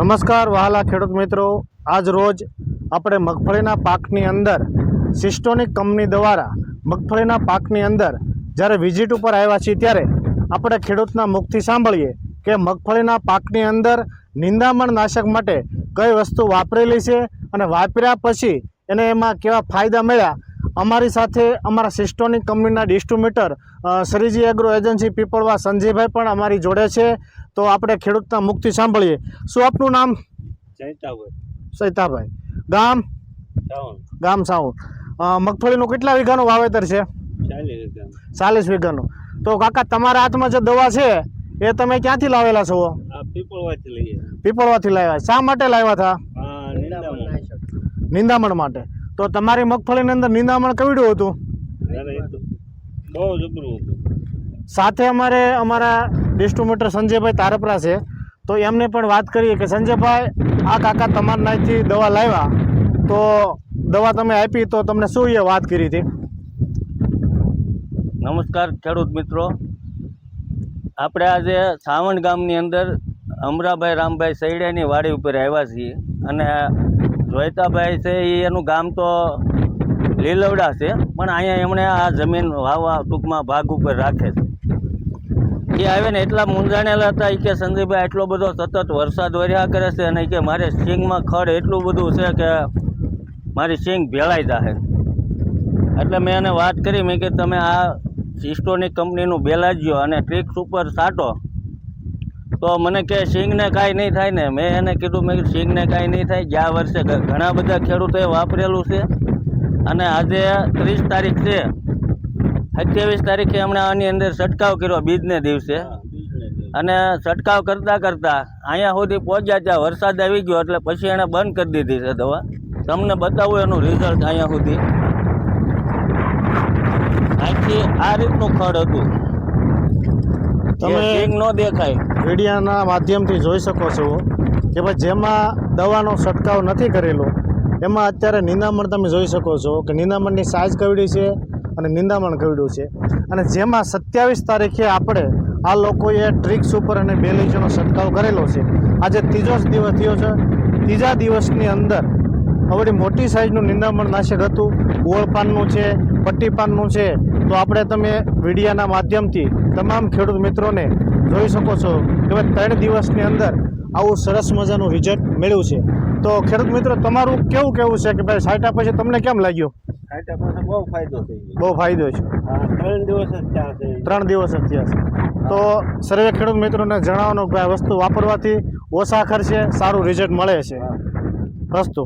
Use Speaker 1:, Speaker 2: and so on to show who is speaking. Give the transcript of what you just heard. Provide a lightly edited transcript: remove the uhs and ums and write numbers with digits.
Speaker 1: નમસ્કાર વહાલા ખેડૂત મિત્રો, આજ રોજ આપણે મગફળીના પાકની અંદર સિસ્ટોનિક કંપની દ્વારા મગફળીના પાકની અંદર જ્યારે વિઝિટ ઉપર આવ્યા છીએ ત્યારે આપણે ખેડૂતના મુખથી સાંભળીએ કે મગફળીના પાકની અંદર નિંદામણ નાશક માટે કઈ વસ્તુ વાપરેલી છે અને વાપર્યા પછી એને એમાં કેવા ફાયદા મળ્યા। અમારી સાથે અમારા સિસ્ટોનિક કંપનીના distributor Shreeji agro agency Piplava Sanjaybhai પણ અમારી જોડે છે। તો આપણે ખેડૂતના મુખથી સાંભળીએ। શું આપનું નામ? સૈતાભાઈ। ગામ સાઉન્ડ। મગફળીનું કેટલા વીઘાનું વાવેતર છે? 40 વીઘાનું। તો કાકા તમારા હાથમાં જે દવા છે એ તમે ક્યાંથી લાવેલા છો? પીપળવાથી લાવ્યા। શા માટે લાવ્યા હતા? નિંદામણ માટે। તો તમારી મગફળીની અંદર નિંદામણ કેવડું હતું?
Speaker 2: બહુ જબરું હતું।
Speaker 1: સાથે અમારા ડિસ્ટ્રીબ્યુટર સંજયભાઈ તારપરા છે, તો એમને પણ વાત કરીએ કે સંજયભાઈ, આ કાકા તમારા નાથી દવા લાવ્યા, તો દવા તમે આપી તો તમને શું એ વાત કરી હતી?
Speaker 2: નમસ્કાર ખેડૂત મિત્રો, આપણે આજે સાવણ ગામની અંદર અમરાભાઈ રામભાઈ સૈડાની વાડી ઉપર આવ્યા છીએ અને જોઈતાભાઈ છે એનું ગામ તો લીલવડા છે, પણ અહીંયા એમણે આ જમીન વાવવા ટૂંકમાં ભાગ ઉપર રાખે છે। એ આવે ને એટલા મૂંઝાણેલા હતા કે સંજયભાઈ આટલો બધો સતત વરસાદ વર્યા કરે છે અને કે મારે સિંગમાં ખડ એટલું બધું છે કે મારી સિંગ ભેળાઈ જાય। એટલે મેં એને વાત કરી, મેં કે તમે આ સિસ્ટોનિક કંપનીનું બેલાજ્યો અને ટ્રિક્સ ઉપર સાટો તો મને કે સિંગને કાંઈ નહીં થાય ને। મેં એને કીધું, મેં સિંગને કાંઈ નહીં થાય। ગયા વર્ષે ઘણા બધા ખેડૂતોએ વાપરેલું છે અને આજે 30 તારીખ છે, 27 તારીખે હમણાં આની અંદર છંટકાવ કર્યો બીજને દિવસે, અને છંટકાવ કરતાં કરતાં અહીંયા સુધી પહોંચ્યા ત્યાં વરસાદ આવી ગયો એટલે પછી એણે બંધ કરી દીધી છે દવા। તમને બતાવું એનું રિઝલ્ટ। અહીંયા સુધી આખી આ રીતનું ખડ હતું,
Speaker 1: તમે
Speaker 2: સિંગ ન દેખાય।
Speaker 1: મીડિયાના માધ્યમથી જોઈ શકો છો કે ભાઈ જેમાં દવાનો છંટકાવ નથી કરેલો એમાં અત્યારે નિંદામણ તમે જોઈ શકો છો કે નિંદામણની સાઇઝ કેવડી છે અને નિંદામણ કેવડું છે। અને જેમાં 27 તારીખે આપણે આ લોકોએ ટ્રિક્સ ઉપર અને બેલેજનો છંટકાવ કરેલો છે। આજે ત્રીજો દિવસ થયો છે। ત્રીજા દિવસની અંદર આવડી મોટી સાઇઝનું નિંદામણ નાશક હતું, ગોળ પાનનું છે, પટ્ટી પાનનું છે। તો આપણે તમે મીડિયાના માધ્યમથી તમામ ખેડૂત મિત્રોને જોઈ શકો છો કે ભાઈ 3 દિવસની અંદર આવું સરસ મજાનું રિઝલ્ટ મળ્યું છે। તો ખેડૂત મિત્રો, તમારું કેવું છે કે ભાઈ સાઈટા પછી તમને કેમ લાગ્યું?
Speaker 2: સાઈટા પાસે બહુ ફાયદો થઈ ગયો।
Speaker 1: બહુ ફાયદો છે।
Speaker 2: 3 દિવસ જ થયા છે।
Speaker 1: 3 દિવસ જ થયા છે। તો સર્વે ખેડૂત મિત્રોને જણાવવાનું કે આ વસ્તુ વાપરવાથી ઓછા ખર્ચે સારું રિઝલ્ટ મળે છે। અસ્તુ।